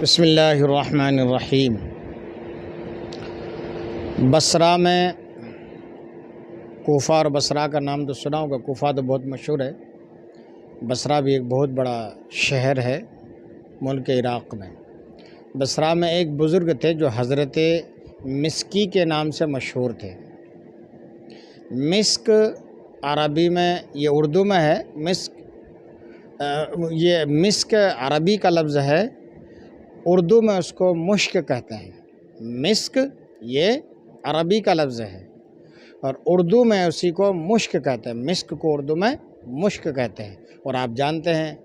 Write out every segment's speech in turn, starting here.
بسم اللہ الرحمن الرحیم۔ بصرہ میں کوفہ اور بصرہ کا نام تو سنا ہوگا۔ کوفہ تو بہت مشہور ہے، بصرہ بھی ایک بہت بڑا شہر ہے ملک عراق میں۔ بصرہ میں ایک بزرگ تھے جو حضرت مسکی کے نام سے مشہور تھے۔ مسک عربی میں، یہ اردو میں ہے مسک، یہ مسک عربی کا لفظ ہے، اردو میں اس کو مشک کہتے ہیں۔ مسک یہ عربی کا لفظ ہے اور اردو میں اسی کو مشک کہتے ہیں۔ مسک کو اردو میں مشک کہتے ہیں، اور آپ جانتے ہیں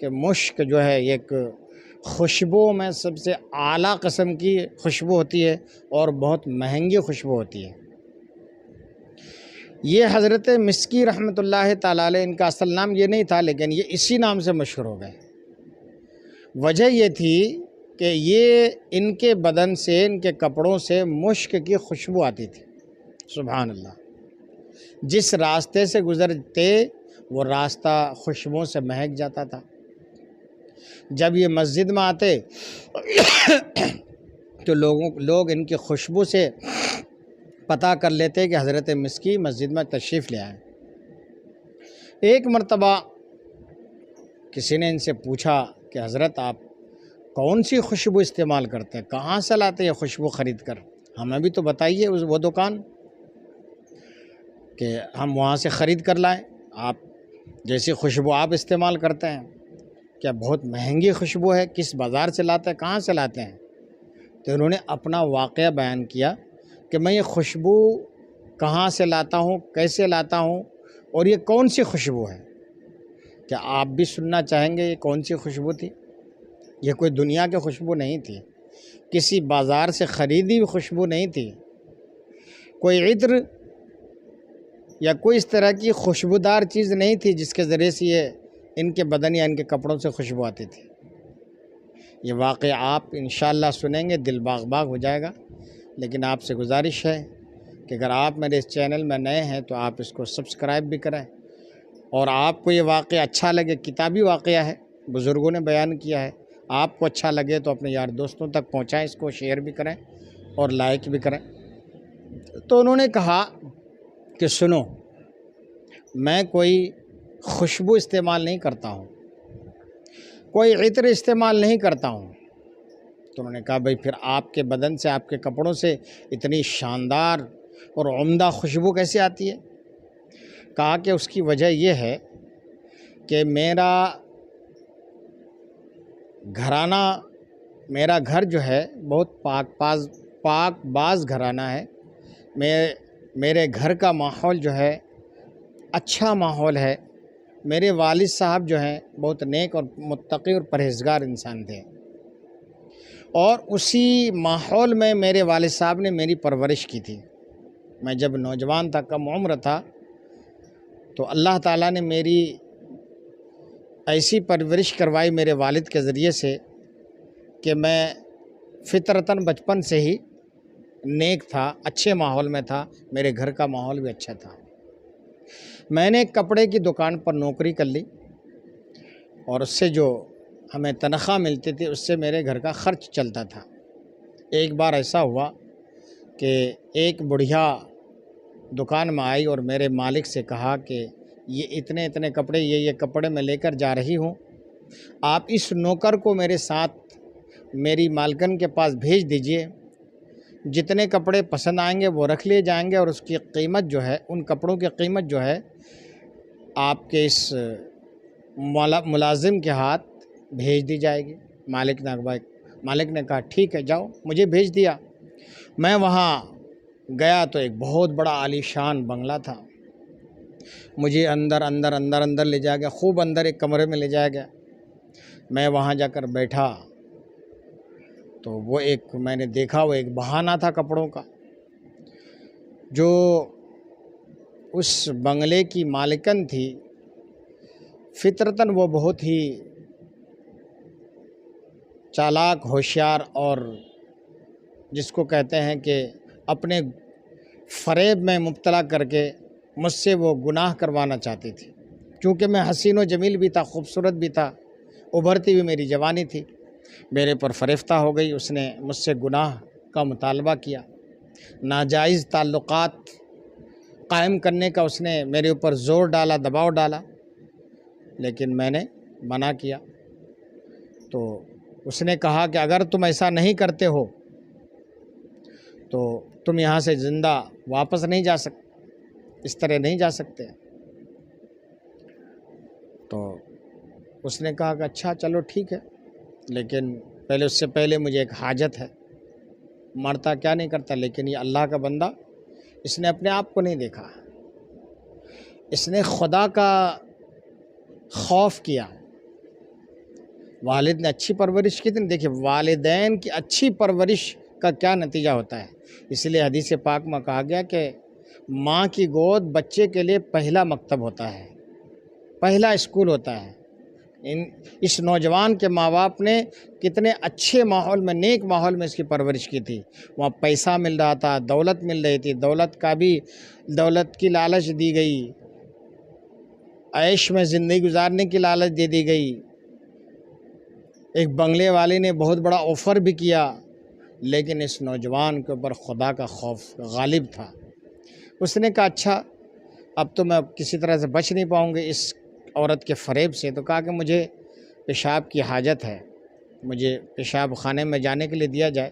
کہ مشک جو ہے ایک خوشبو میں سب سے اعلیٰ قسم کی خوشبو ہوتی ہے اور بہت مہنگی خوشبو ہوتی ہے۔ یہ حضرت مسکی رحمۃ اللہ تعالیٰ علیہ، ان کا اصل نام یہ نہیں تھا، لیکن یہ اسی نام سے مشہور ہو گئے۔ وجہ یہ تھی کہ یہ ان کے بدن سے، ان کے کپڑوں سے مشک کی خوشبو آتی تھی۔ سبحان اللہ! جس راستے سے گزرتے وہ راستہ خوشبوؤں سے مہک جاتا تھا۔ جب یہ مسجد میں آتے تو لوگ ان کی خوشبو سے پتہ کر لیتے کہ حضرت مسکی مسجد میں تشریف لے آئے۔ ایک مرتبہ کسی نے ان سے پوچھا کہ حضرت آپ کون سی خوشبو استعمال کرتے ہیں، کہاں سے لاتے ہیں خوشبو خرید کر، ہمیں بھی تو بتائیے وہ دکان کہ ہم وہاں سے خرید کر لائیں۔ آپ جیسی خوشبو آپ استعمال کرتے ہیں، کیا بہت مہنگی خوشبو ہے، کس بازار سے لاتے ہیں، کہاں سے لاتے ہیں؟ تو انہوں نے اپنا واقعہ بیان کیا کہ میں یہ خوشبو کہاں سے لاتا ہوں، کیسے لاتا ہوں، اور یہ کون سی خوشبو ہے۔ کیا آپ بھی سننا چاہیں گے یہ کون سی خوشبو تھی؟ یہ کوئی دنیا کی خوشبو نہیں تھی، کسی بازار سے خریدی ہوئی خوشبو نہیں تھی، کوئی عطر یا کوئی اس طرح کی خوشبودار چیز نہیں تھی جس کے ذریعے سے یہ ان کے بدن یا ان کے کپڑوں سے خوشبو آتی تھی۔ یہ واقعہ آپ انشاءاللہ سنیں گے، دل باغ باغ ہو جائے گا۔ لیکن آپ سے گزارش ہے کہ اگر آپ میرے اس چینل میں نئے ہیں تو آپ اس کو سبسکرائب بھی کریں، اور آپ کو یہ واقعہ اچھا لگے، کتابی واقعہ ہے، بزرگوں نے بیان کیا ہے، آپ کو اچھا لگے تو اپنے یار دوستوں تک پہنچائیں، اس کو شیئر بھی کریں اور لائک بھی کریں۔ تو انہوں نے کہا کہ سنو، میں کوئی خوشبو استعمال نہیں کرتا ہوں، کوئی عطر استعمال نہیں کرتا ہوں۔ تو انہوں نے کہا بھئی پھر آپ کے بدن سے، آپ کے کپڑوں سے اتنی شاندار اور عمدہ خوشبو کیسے آتی ہے؟ کہا کہ اس کی وجہ یہ ہے کہ میرا گھرانہ، میرا گھر جو ہے بہت پاک باز گھرانہ ہے۔ میرے گھر کا ماحول جو ہے اچھا ماحول ہے۔ میرے والد صاحب جو ہیں بہت نیک اور متقی اور پرہیزگار انسان تھے، اور اسی ماحول میں میرے والد صاحب نے میری پرورش کی تھی۔ میں جب نوجوان تھا، کم عمر تھا، تو اللہ تعالیٰ نے میری ایسی پرورش کروائی میرے والد کے ذریعے سے کہ میں فطرتاً بچپن سے ہی نیک تھا، اچھے ماحول میں تھا، میرے گھر کا ماحول بھی اچھا تھا۔ میں نے ایک کپڑے کی دکان پر نوکری کر لی، اور اس سے جو ہمیں تنخواہ ملتی تھی اس سے میرے گھر کا خرچ چلتا تھا۔ ایک بار ایسا ہوا کہ ایک بڑھیا دکان میں آئی اور میرے مالک سے کہا کہ یہ اتنے کپڑے، یہ کپڑے میں لے کر جا رہی ہوں، آپ اس نوکر کو میرے ساتھ میری مالکن کے پاس بھیج دیجئے، جتنے کپڑے پسند آئیں گے وہ رکھ لیے جائیں گے، اور اس کی قیمت جو ہے، ان کپڑوں کی قیمت جو ہے آپ کے اس ملازم کے ہاتھ بھیج دی جائے گی۔ مالک نے کہا ٹھیک ہے جاؤ، مجھے بھیج دیا۔ میں وہاں گیا تو ایک بہت بڑا عالی شان بنگلہ تھا۔ مجھے اندر لے جایا گیا، خوب اندر ایک کمرے میں لے جایا گیا۔ میں وہاں جا کر بیٹھا تو وہ میں نے دیکھا وہ ایک بہانہ تھا کپڑوں کا۔ جو اس بنگلے کی مالکن تھی، فطرتاً وہ بہت ہی چالاک، ہوشیار، اور جس کو کہتے ہیں کہ اپنے فریب میں مبتلا کر کے مجھ سے وہ گناہ کروانا چاہتی تھی۔ چونکہ میں حسین و جمیل بھی تھا، خوبصورت بھی تھا، ابھرتی ہوئی میری جوانی تھی، میرے پر فریفتہ ہو گئی، اس نے مجھ سے گناہ کا مطالبہ کیا، ناجائز تعلقات قائم کرنے کا اس نے میرے اوپر زور ڈالا، دباؤ ڈالا، لیکن میں نے منع کیا۔ تو اس نے کہا کہ اگر تم ایسا نہیں کرتے ہو تو تم یہاں سے زندہ واپس نہیں جا سکتے، اس طرح نہیں جا سکتے۔ تو اس نے کہا کہ اچھا چلو ٹھیک ہے، لیکن اس سے پہلے مجھے ایک حاجت ہے۔ مرتا کیا نہیں کرتا، لیکن یہ اللہ کا بندہ، اس نے اپنے آپ کو نہیں دیکھا، اس نے خدا کا خوف کیا۔ والد نے اچھی پرورش کی تھی، دیکھیے والدین کی اچھی پرورش کا کیا نتیجہ ہوتا ہے۔ اس لیے حدیث پاک میں کہا گیا کہ ماں کی گود بچے کے لیے پہلا مکتب ہوتا ہے، پہلا اسکول ہوتا ہے۔ اس نوجوان کے ماں باپ نے کتنے اچھے ماحول میں، نیک ماحول میں اس کی پرورش کی تھی۔ وہاں پیسہ مل رہا تھا، دولت مل رہی تھی، دولت کی لالچ دی گئی، عیش میں زندگی گزارنے کی لالچ دے دی گئی۔ ایک بنگلے والے نے بہت بڑا آفر بھی کیا، لیکن اس نوجوان کے اوپر خدا کا خوف غالب تھا۔ اس نے کہا اچھا اب تو میں کسی طرح سے بچ نہیں پاؤں گے اس عورت کے فریب سے، تو کہا کہ مجھے پیشاب کی حاجت ہے، مجھے پیشاب خانے میں جانے کے لیے دیا جائے۔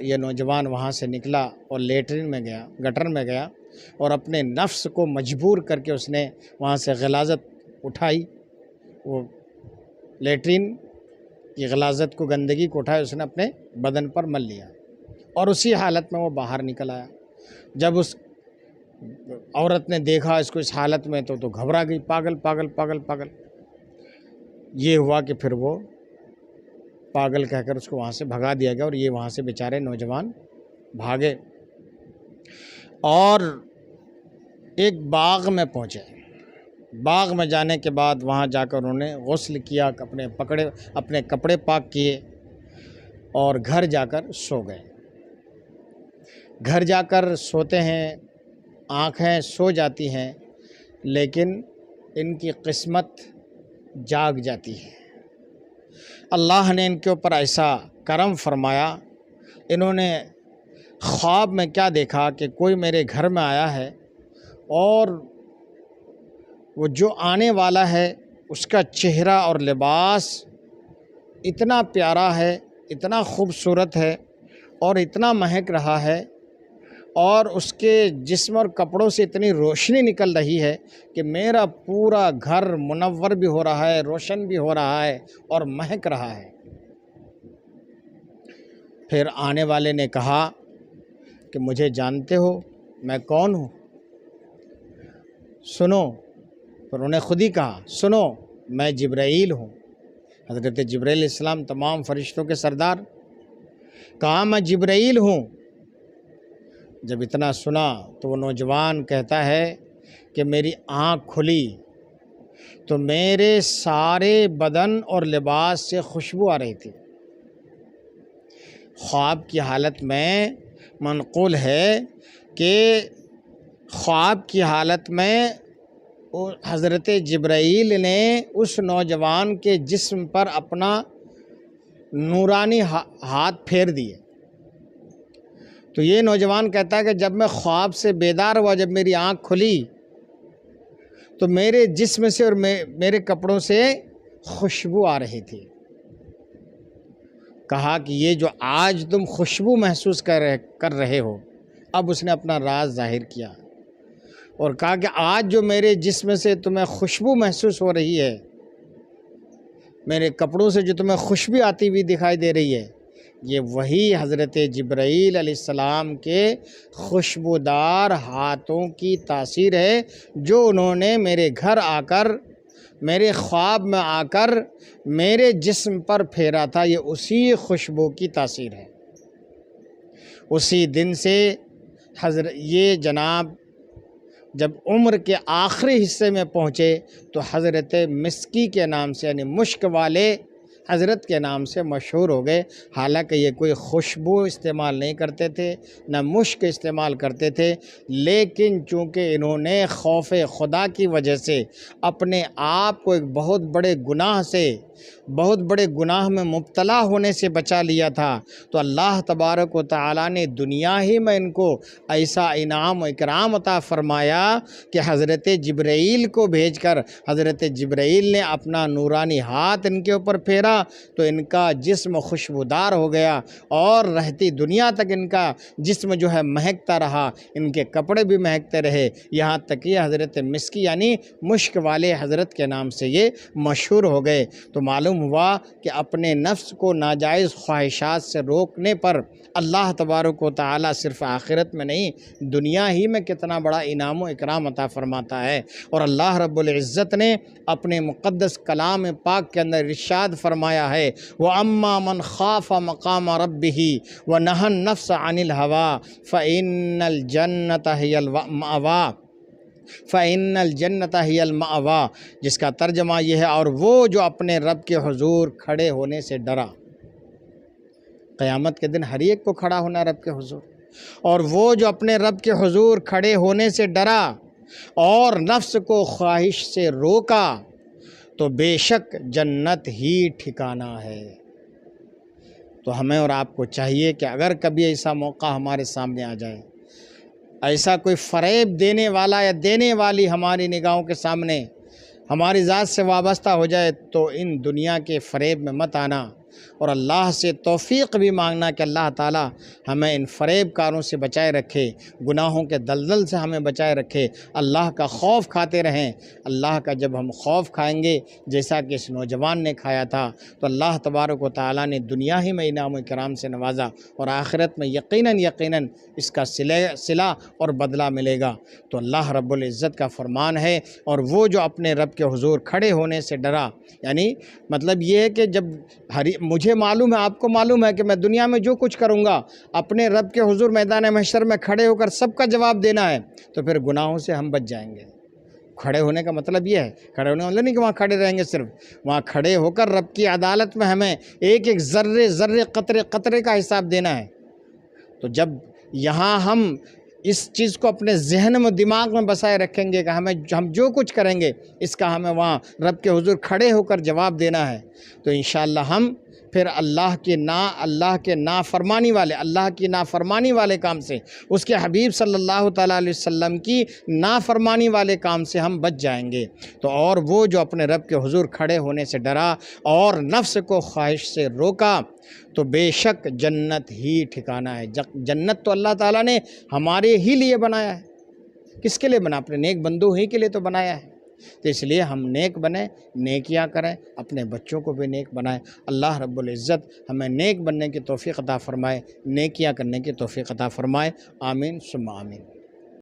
یہ نوجوان وہاں سے نکلا اور لیٹرین میں گیا، گٹر میں گیا، اور اپنے نفس کو مجبور کر کے اس نے وہاں سے غلاظت اٹھائی، وہ لیٹرین کی غلاظت کو، گندگی کو اٹھائی، اس نے اپنے بدن پر مل لیا، اور اسی حالت میں وہ باہر نکل آیا۔ جب اس عورت نے دیکھا اس کو اس حالت میں تو گھبرا گئی، پاگل پاگل پاگل پاگل۔ یہ ہوا کہ پھر وہ پاگل کہہ کر اس کو وہاں سے بھگا دیا گیا، اور یہ وہاں سے بیچارے نوجوان بھاگے اور ایک باغ میں پہنچے۔ باغ میں جانے کے بعد وہاں جا کر انہوں نے غسل کیا، اپنے کپڑے پاک کیے، اور گھر جا کر سو گئے۔ گھر جا کر سوتے ہیں، آنکھیں سو جاتی ہیں، لیکن ان کی قسمت جاگ جاتی ہے۔ اللہ نے ان کے اوپر ایسا کرم فرمایا، انہوں نے خواب میں کیا دیکھا کہ کوئی میرے گھر میں آیا ہے، اور وہ جو آنے والا ہے اس کا چہرہ اور لباس اتنا پیارا ہے، اتنا خوبصورت ہے، اور اتنا مہک رہا ہے، اور اس کے جسم اور کپڑوں سے اتنی روشنی نکل رہی ہے کہ میرا پورا گھر منور بھی ہو رہا ہے، روشن بھی ہو رہا ہے، اور مہک رہا ہے۔ پھر آنے والے نے کہا کہ مجھے جانتے ہو میں کون ہوں؟ سنو، پر انہوں نے خود ہی کہا سنو میں جبرائیل ہوں۔ حضرت جبرائیل علیہ السلام تمام فرشتوں کے سردار، کہا میں جبرائیل ہوں۔ جب اتنا سنا تو وہ نوجوان کہتا ہے کہ میری آنکھ کھلی تو میرے سارے بدن اور لباس سے خوشبو آ رہی تھی۔ خواب کی حالت میں منقول ہے کہ خواب کی حالت میں حضرت جبرائیل نے اس نوجوان کے جسم پر اپنا نورانی ہاتھ پھیر دیے۔ تو یہ نوجوان کہتا ہے کہ جب میں خواب سے بیدار ہوا، جب میری آنکھ کھلی تو میرے جسم سے اور میرے کپڑوں سے خوشبو آ رہی تھی۔ کہا کہ یہ جو آج تم خوشبو محسوس کر رہے ہو، اب اس نے اپنا راز ظاہر کیا اور کہا کہ آج جو میرے جسم سے تمہیں خوشبو محسوس ہو رہی ہے، میرے کپڑوں سے جو تمہیں خوشبو آتی ہوئی دکھائی دے رہی ہے، یہ وہی حضرت جبرائیل علیہ السلام کے خوشبودار ہاتھوں کی تاثیر ہے جو انہوں نے میرے گھر آ کر، میرے خواب میں آ کر میرے جسم پر پھیرا تھا۔ یہ اسی خوشبو کی تاثیر ہے۔ اسی دن سے یہ جناب جب عمر کے آخری حصے میں پہنچے تو حضرت مسکی کے نام سے، یعنی مشک والے حضرت کے نام سے مشہور ہو گئے۔ حالانکہ یہ کوئی خوشبو استعمال نہیں کرتے تھے، نہ مشک استعمال کرتے تھے، لیکن چونکہ انہوں نے خوف خدا کی وجہ سے اپنے آپ کو ایک بہت بڑے گناہ سے بہت بڑے گناہ میں مبتلا ہونے سے بچا لیا تھا، تو اللہ تبارک و تعالیٰ نے دنیا ہی میں ان کو ایسا انعام و اکرام عطا فرمایا کہ حضرت جبرائیل کو بھیج کر حضرت جبرائیل نے اپنا نورانی ہاتھ ان کے اوپر پھیرا تو ان کا جسم خوشبودار ہو گیا، اور رہتی دنیا تک ان کا جسم جو ہے مہکتا رہا، ان کے کپڑے بھی مہکتے رہے، یہاں تک یہ حضرت مسکی یعنی مشک والے حضرت کے نام سے یہ مشہور ہو گئے۔ تو معلوم ہوا کہ اپنے نفس کو ناجائز خواہشات سے روکنے پر اللہ تبارک و تعالیٰ صرف آخرت میں نہیں دنیا ہی میں کتنا بڑا انعام و اکرام عطا فرماتا ہے۔ اور اللہ رب العزت نے اپنے مقدس کلام پاک کے اندر ارشاد فرمایا ہے وَأَمَّا مَنْ خَافَ مَقَامَ رَبِّهِ وَنَهَى النَّفْسَ عَنِ الْهَوَىٰ فَإِنَّ الْجَنَّةَ هِيَ الْمَأْوَىٰ فَإِنَّ الْجَنَّةَ هِيَ الْمَأْوَىٰ، جس کا ترجمہ یہ ہے اور وہ جو اپنے رب کے حضور کھڑے ہونے سے ڈرا۔ قیامت کے دن ہر ایک کو کھڑا ہونا رب کے حضور، اور وہ جو اپنے رب کے حضور کھڑے ہونے سے ڈرا اور نفس کو خواہش سے روکا تو بے شک جنت ہی ٹھکانہ ہے۔ تو ہمیں اور آپ کو چاہیے کہ اگر کبھی ایسا موقع ہمارے سامنے آ جائے، ایسا کوئی فریب دینے والا یا دینے والی ہماری نگاہوں کے سامنے ہماری ذات سے وابستہ ہو جائے تو ان دنیا کے فریب میں مت آنا، اور اللہ سے توفیق بھی مانگنا کہ اللہ تعالی ہمیں ان فریب کاروں سے بچائے رکھے، گناہوں کے دلدل سے ہمیں بچائے رکھے، اللہ کا خوف کھاتے رہیں۔ اللہ کا جب ہم خوف کھائیں گے جیسا کہ اس نوجوان نے کھایا تھا تو اللہ تبارک و تعالیٰ نے دنیا ہی میں انعام و کرام سے نوازا، اور آخرت میں یقیناً اس کا صلہ اور بدلہ ملے گا۔ تو اللہ رب العزت کا فرمان ہے اور وہ جو اپنے رب کے حضور کھڑے ہونے سے ڈرا، یعنی مطلب یہ ہے کہ جب مجھے معلوم ہے، آپ کو معلوم ہے کہ میں دنیا میں جو کچھ کروں گا اپنے رب کے حضور میدان محشر میں کھڑے ہو کر سب کا جواب دینا ہے، تو پھر گناہوں سے ہم بچ جائیں گے۔ کھڑے ہونے کا مطلب یہ ہے، کھڑے ہونے کا مطلب نہیں کہ وہاں کھڑے رہیں گے، صرف وہاں کھڑے ہو کر رب کی عدالت میں ہمیں ایک ایک ذرے قطرے کا حساب دینا ہے۔ تو جب یہاں ہم اس چیز کو اپنے ذہن میں دماغ میں بسائے رکھیں گے کہ ہم جو کچھ کریں گے اس کا ہمیں وہاں رب کے حضور کھڑے ہو کر جواب دینا ہے، تو انشاءاللہ ہم پھر اللہ کی نافرمانی والے کام سے، اس کے حبیب صلی اللہ تعالیٰ علیہ وسلم کی نافرمانی والے کام سے ہم بچ جائیں گے۔ تو اور وہ جو اپنے رب کے حضور کھڑے ہونے سے ڈرا اور نفس کو خواہش سے روکا تو بے شک جنت ہی ٹھکانہ ہے۔ جنت تو اللہ تعالیٰ نے ہمارے ہی لیے بنایا ہے۔ کس کے لیے بنا؟ اپنے نیک بندوں ہی کے لیے تو بنایا ہے۔ تو اس لیے ہم نیک بنیں، نیکیاں کریں، اپنے بچوں کو بھی نیک بنائیں۔ اللہ رب العزت ہمیں نیک بننے کی توفیق عطا فرمائے، نیکیاں کرنے کی توفیق عطا فرمائے۔ آمین ثم آمین۔